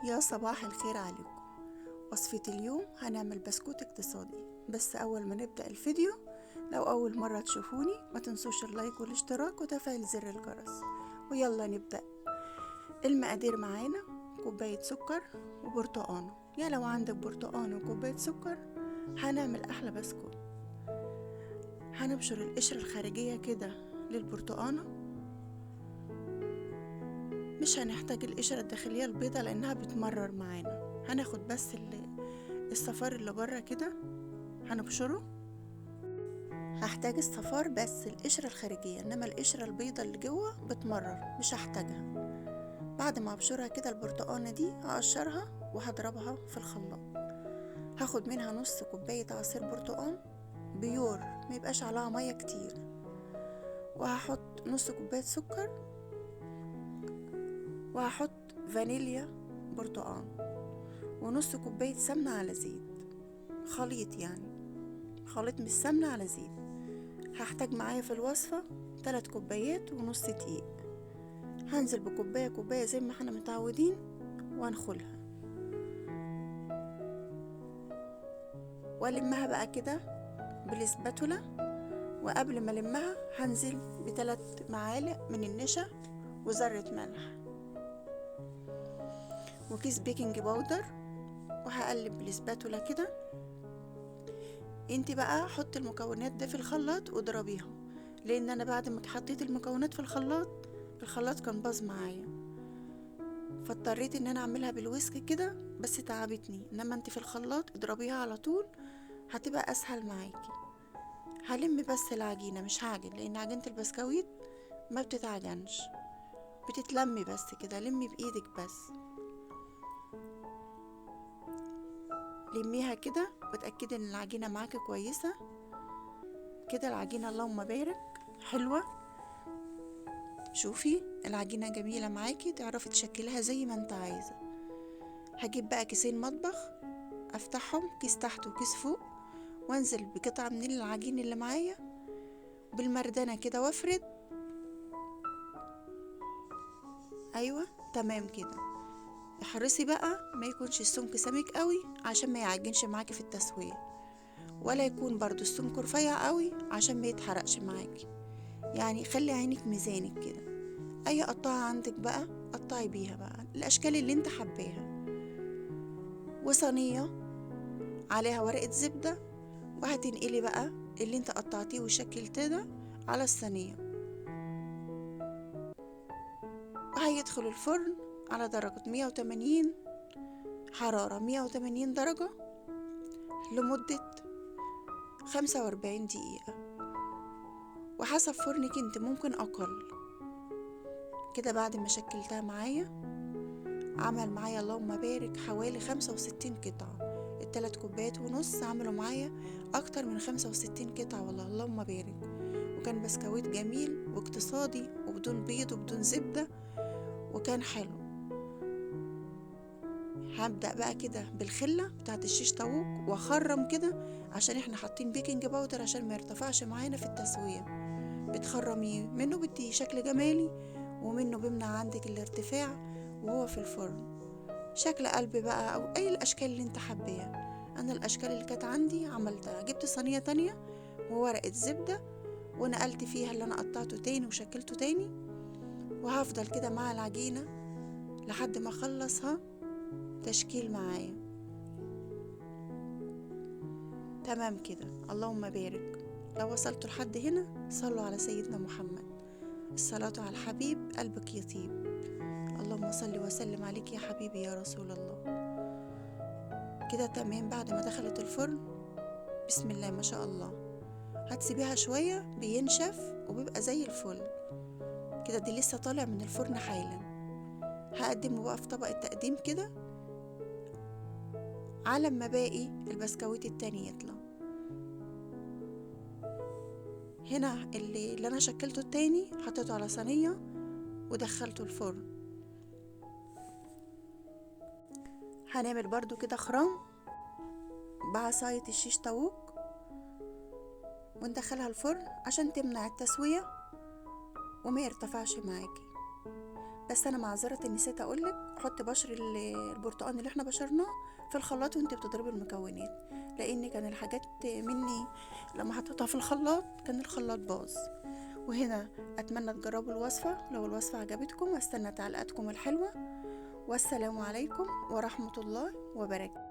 يا صباح الخير عليكم. وصفة اليوم هنعمل بسكوت اقتصادي. بس أول ما نبدأ الفيديو، لو أول مرة تشوفوني ما تنسوش اللايك والاشتراك وتفعيل زر الجرس. ويلا نبدأ. المقادير معانا: كوباية سكر وبرتقانة، يا لو عندك برتقانة وكوباية سكر هنعمل أحلى بسكوت. هنبشر القشرة الخارجية كده للبرتقانة، مش هنحتاج القشرة الداخلية البيضة لأنها بتمرر معانا. هناخد بس الصفار اللي بره كده هنبشره. هحتاج الصفار بس القشرة الخارجية، انما القشرة البيضة اللي جوه بتمرر مش هحتاجها. بعد ما ابشرها كده البرتقانة دي هقشرها وهضربها في الخلاط. هاخد منها نص كوباية عصير برتقان بيور، ما يبقاش عليها مية كتير، وهحط نص كوباية سكر، وهحط فانيليا برتقان، ونص كوباية سمنة على زيت، خليط يعني خليط من السمنة على زيت. هحتاج معايا في الوصفة 3 كوبايات ونص دقيق. هنزل بكوباية زي ما احنا متعودين وانخلها والمها بقى كده بالاسباتولا. وقبل ما المها هنزل ب3 معالق من النشا وذرة ملح وكيس بيكنج باودر، وهقلب بالاسباتولا كده. انت بقى حط المكونات ده في الخلاط واضربيها، لان انا بعد ما حطيت المكونات في الخلاط كان باظ معايا، فاضطريت ان انا اعملها بالويسك كده، بس تعبتني. انما انت في الخلاط اضربيها على طول هتبقى اسهل معاكي. هلم بس العجينة، مش هعجن، لان عجينة البسكويت ما بتتعجنش، بتتلمي بس كده. لمي بايدك بس، لميها كده وتأكدي ان العجينة معاكي كويسة كده. العجينة اللهم بارك حلوة. شوفي العجينة جميلة معاكي، تعرفي تشكلها زي ما انت عايزة. هجيب بقى كيسين مطبخ، افتحهم كيس تحت وكيس فوق، وانزل بقطعة من العجين اللي معايا بالمردانة كده وافرد. ايوه تمام كده. احرصي بقى ما يكونش السمك سميك قوي عشان ما يعجنش معاكي في التسوية، ولا يكون برضو السمك رفيع قوي عشان ما يتحرقش معاكي. يعني خلي عينك ميزانك كده. اي قطعة عندك بقى قطعي بيها بقى الاشكال اللي انت حباها. وصينية عليها ورقة زبدة، وهتنقلي بقى اللي انت قطعتيه وشكلته ده على الصينية، وهيدخل الفرن على درجة 180، حرارة 180 درجة لمدة 45 دقيقة، وحسب فرنك انت ممكن اقل كده. بعد ما شكلتها معايا عمل معايا اللهم بارك حوالي 65 قطعة. ال3 كوبايات ونص عملوا معايا اكتر من 65 قطعة، والله اللهم بارك. وكان بسكويت جميل واقتصادي وبدون بيض وبدون زبدة، وكان حلو. هبدأ بقى كده بالخلة بتاعت الشيش طاووق واخرم كده، عشان احنا حاطين بيكنج باودر عشان ما يرتفعش معانا في التسوية. بتخرميه منه بدي شكل جمالي، ومنه بيمنع عندك الارتفاع وهو في الفرن. شكل قلب بقى او اي الاشكال اللي انت حباها. انا الاشكال اللي كانت عندي عملتها، جبت صينية تانية وورقة زبدة ونقلت فيها اللي انا قطعته تاني وشكلته تاني، وهفضل كده مع العجينة لحد ما اخلصها تشكيل معايا. تمام كده اللهم بارك. لو وصلتوا لحد هنا صلوا على سيدنا محمد، الصلاة على الحبيب قلبك يطيب. اللهم صل وسلم عليك يا حبيبي يا رسول الله. كده تمام. بعد ما دخلت الفرن بسم الله ما شاء الله، هتسيبيها شوية بينشف وبيبقى زي الفل كده. دي لسه طالع من الفرن حالا. هقدمه بقى في طبق التقديم كده على ما باقي البسكويت التاني يطلع. هنا اللي انا شكلته التاني حطيته على صينية ودخلته الفرن. هنعمل برضو كده خرام بعصاية الشيش طاووق وندخلها الفرن عشان تمنع التسوية وما يرتفعش معاكي. بس انا معذرة نسيت اقولك، حط بشر البرتقال اللي احنا بشرناه في الخلاط وانت بتضربي المكونات، لان كان الحاجات مني لما حطيتها في الخلاط كان الخلاط باظ. وهنا اتمنى تجربوا الوصفة، لو الوصفة عجبتكم استنى تعليقاتكم الحلوة، والسلام عليكم ورحمة الله وبركاته.